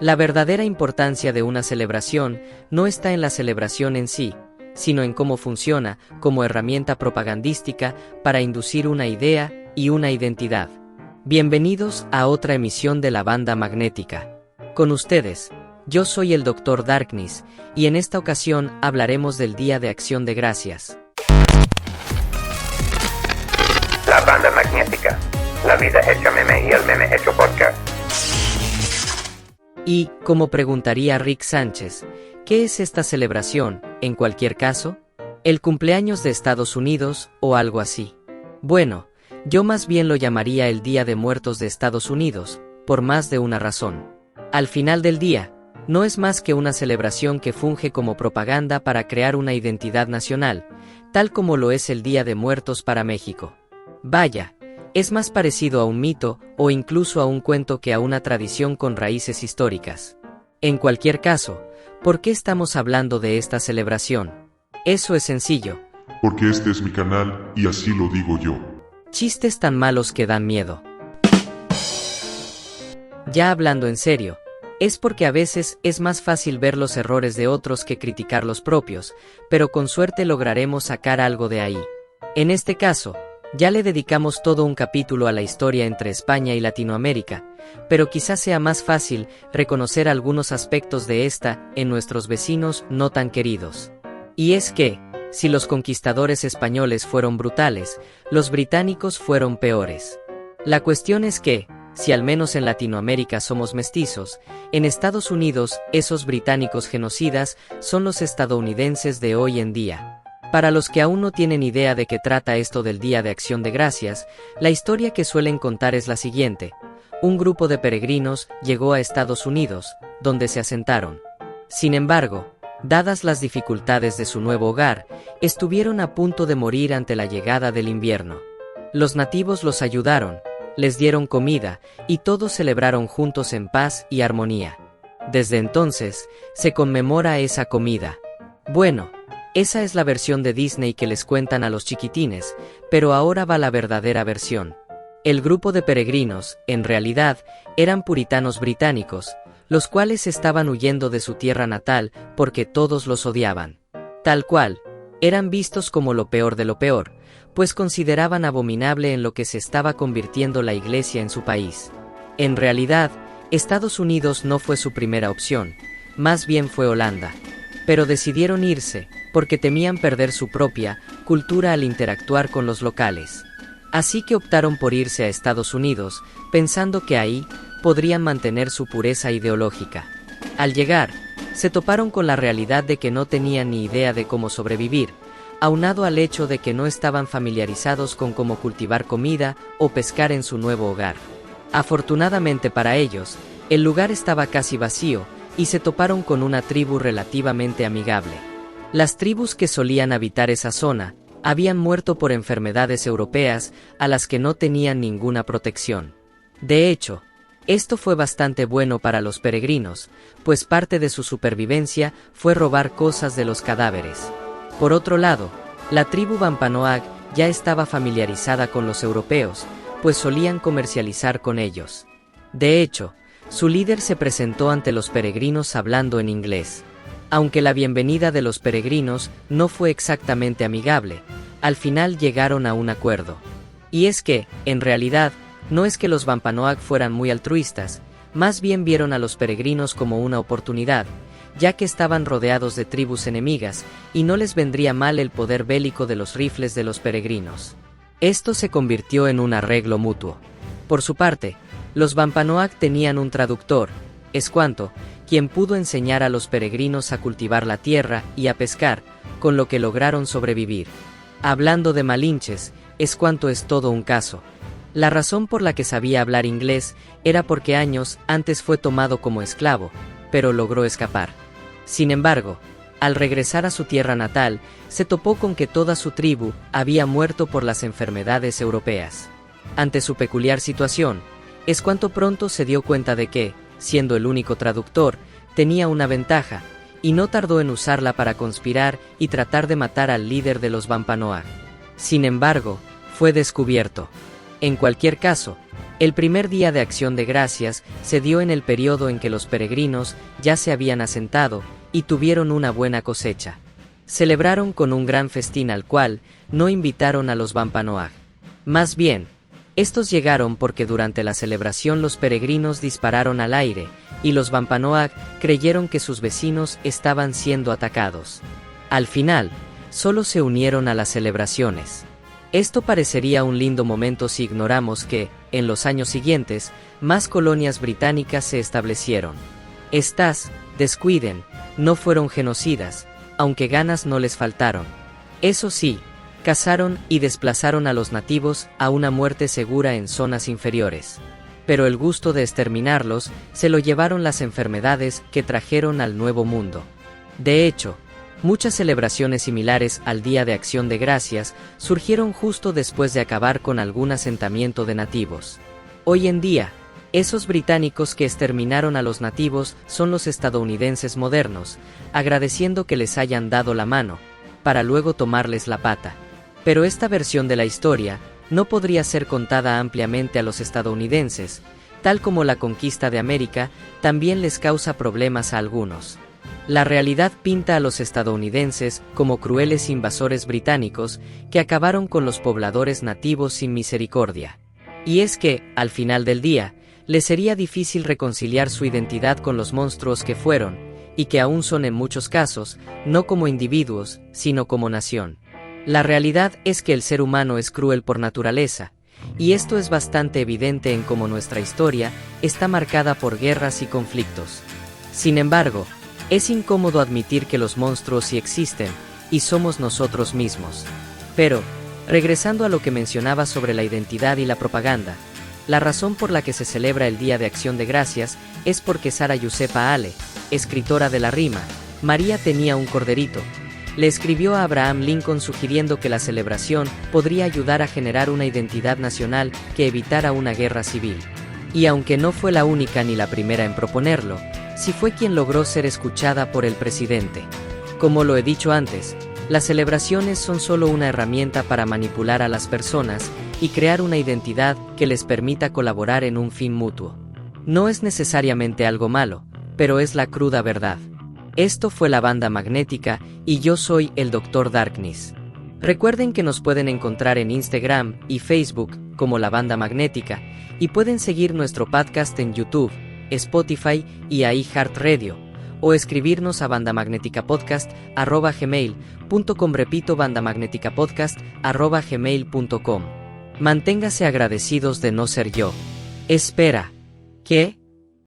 La verdadera importancia de una celebración no está en la celebración en sí, sino en cómo funciona como herramienta propagandística para inducir una idea y una identidad. Bienvenidos a otra emisión de la Banda Magnética. Con ustedes, yo soy el Dr. Darkness, y en esta ocasión hablaremos del Día de Acción de Gracias. La Banda Magnética, la vida hecha meme y el meme hecho podcast. Y, como preguntaría Rick Sánchez, ¿qué es esta celebración, en cualquier caso? ¿El cumpleaños de Estados Unidos o algo así? Bueno, yo más bien lo llamaría el Día de Muertos de Estados Unidos, por más de una razón. Al final del día, no es más que una celebración que funge como propaganda para crear una identidad nacional, tal como lo es el Día de Muertos para México. Vaya, es más parecido a un mito o incluso a un cuento que a una tradición con raíces históricas. En cualquier caso, ¿por qué estamos hablando de esta celebración? Eso es sencillo. Porque este es mi canal y así lo digo yo. Chistes tan malos que dan miedo. Ya hablando en serio, es porque a veces es más fácil ver los errores de otros que criticar los propios, pero con suerte lograremos sacar algo de ahí. En este caso, ya le dedicamos todo un capítulo a la historia entre España y Latinoamérica, pero quizás sea más fácil reconocer algunos aspectos de esta en nuestros vecinos no tan queridos. Y es que, si los conquistadores españoles fueron brutales, los británicos fueron peores. La cuestión es que, si al menos en Latinoamérica somos mestizos, en Estados Unidos esos británicos genocidas son los estadounidenses de hoy en día. Para los que aún no tienen idea de qué trata esto del Día de Acción de Gracias, la historia que suelen contar es la siguiente. Un grupo de peregrinos llegó a Estados Unidos, donde se asentaron. Sin embargo, dadas las dificultades de su nuevo hogar, estuvieron a punto de morir ante la llegada del invierno. Los nativos los ayudaron, les dieron comida, y todos celebraron juntos en paz y armonía. Desde entonces, se conmemora esa comida. Bueno, esa es la versión de Disney que les cuentan a los chiquitines, pero ahora va la verdadera versión. El grupo de peregrinos, en realidad, eran puritanos británicos, los cuales estaban huyendo de su tierra natal porque todos los odiaban. Tal cual, eran vistos como lo peor de lo peor, pues consideraban abominable en lo que se estaba convirtiendo la Iglesia en su país. En realidad, Estados Unidos no fue su primera opción, más bien fue Holanda. Pero decidieron irse, porque temían perder su propia cultura al interactuar con los locales. Así que optaron por irse a Estados Unidos, pensando que ahí podrían mantener su pureza ideológica. Al llegar, se toparon con la realidad de que no tenían ni idea de cómo sobrevivir, aunado al hecho de que no estaban familiarizados con cómo cultivar comida o pescar en su nuevo hogar. Afortunadamente para ellos, el lugar estaba casi vacío, y se toparon con una tribu relativamente amigable. Las tribus que solían habitar esa zona habían muerto por enfermedades europeas a las que no tenían ninguna protección. De hecho, esto fue bastante bueno para los peregrinos, pues parte de su supervivencia fue robar cosas de los cadáveres. Por otro lado, la tribu Wampanoag ya estaba familiarizada con los europeos, pues solían comercializar con ellos. De hecho, su líder se presentó ante los peregrinos hablando en inglés. Aunque la bienvenida de los peregrinos no fue exactamente amigable, al final llegaron a un acuerdo. Y es que, en realidad, no es que los Wampanoag fueran muy altruistas, más bien vieron a los peregrinos como una oportunidad, ya que estaban rodeados de tribus enemigas, y no les vendría mal el poder bélico de los rifles de los peregrinos. Esto se convirtió en un arreglo mutuo. Por su parte, los Wampanoag tenían un traductor, Escuanto, quien pudo enseñar a los peregrinos a cultivar la tierra y a pescar, con lo que lograron sobrevivir. Hablando de Malinches, Escuanto es todo un caso. La razón por la que sabía hablar inglés era porque años antes fue tomado como esclavo, pero logró escapar. Sin embargo, al regresar a su tierra natal, se topó con que toda su tribu había muerto por las enfermedades europeas. Ante su peculiar situación, Escuanto pronto se dio cuenta de que, siendo el único traductor, tenía una ventaja, y no tardó en usarla para conspirar y tratar de matar al líder de los Wampanoag. Sin embargo, fue descubierto. En cualquier caso, El primer día de Acción de Gracias se dio en el periodo en que los peregrinos ya se habían asentado y tuvieron una buena cosecha. Celebraron con un gran festín al cual no invitaron a los Wampanoag. Más bien, estos llegaron porque durante la celebración los peregrinos dispararon al aire, y los Wampanoag creyeron que sus vecinos estaban siendo atacados. Al final, solo se unieron a las celebraciones. Esto parecería un lindo momento si ignoramos que, en los años siguientes, más colonias británicas se establecieron. Estas, descuiden, no fueron genocidas, aunque ganas no les faltaron. Eso sí, cazaron y desplazaron a los nativos a una muerte segura en zonas inferiores. Pero el gusto de exterminarlos se lo llevaron las enfermedades que trajeron al Nuevo Mundo. De hecho, muchas celebraciones similares al Día de Acción de Gracias surgieron justo después de acabar con algún asentamiento de nativos. Hoy en día, esos británicos que exterminaron a los nativos son los estadounidenses modernos, agradeciendo que les hayan dado la mano, para luego tomarles la pata. Pero esta versión de la historia no podría ser contada ampliamente a los estadounidenses, tal como la conquista de América también les causa problemas a algunos. La realidad pinta a los estadounidenses como crueles invasores británicos que acabaron con los pobladores nativos sin misericordia. Y es que, al final del día, les sería difícil reconciliar su identidad con los monstruos que fueron, y que aún son en muchos casos, no como individuos, sino como nación. La realidad es que el ser humano es cruel por naturaleza, y esto es bastante evidente en cómo nuestra historia está marcada por guerras y conflictos. Sin embargo, es incómodo admitir que los monstruos sí existen, y somos nosotros mismos. Pero, regresando a lo que mencionaba sobre la identidad y la propaganda, la razón por la que se celebra el Día de Acción de Gracias es porque Sarah Josepa Ale, escritora de la rima, María tenía un corderito, le escribió a Abraham Lincoln sugiriendo que la celebración podría ayudar a generar una identidad nacional que evitara una guerra civil. Y aunque no fue la única ni la primera en proponerlo, sí fue quien logró ser escuchada por el presidente. Como lo he dicho antes, las celebraciones son solo una herramienta para manipular a las personas y crear una identidad que les permita colaborar en un fin mutuo. No es necesariamente algo malo, pero es la cruda verdad. Esto fue la Banda Magnética y yo soy el Dr. Darkness. Recuerden que nos pueden encontrar en Instagram y Facebook como la Banda Magnética y pueden seguir nuestro podcast en YouTube, Spotify y iHeartRadio o escribirnos a bandamagneticapodcast@gmail.com. Repito, bandamagneticapodcast@gmail.com. Manténgase agradecidos de no ser yo. Espera. ¿Qué?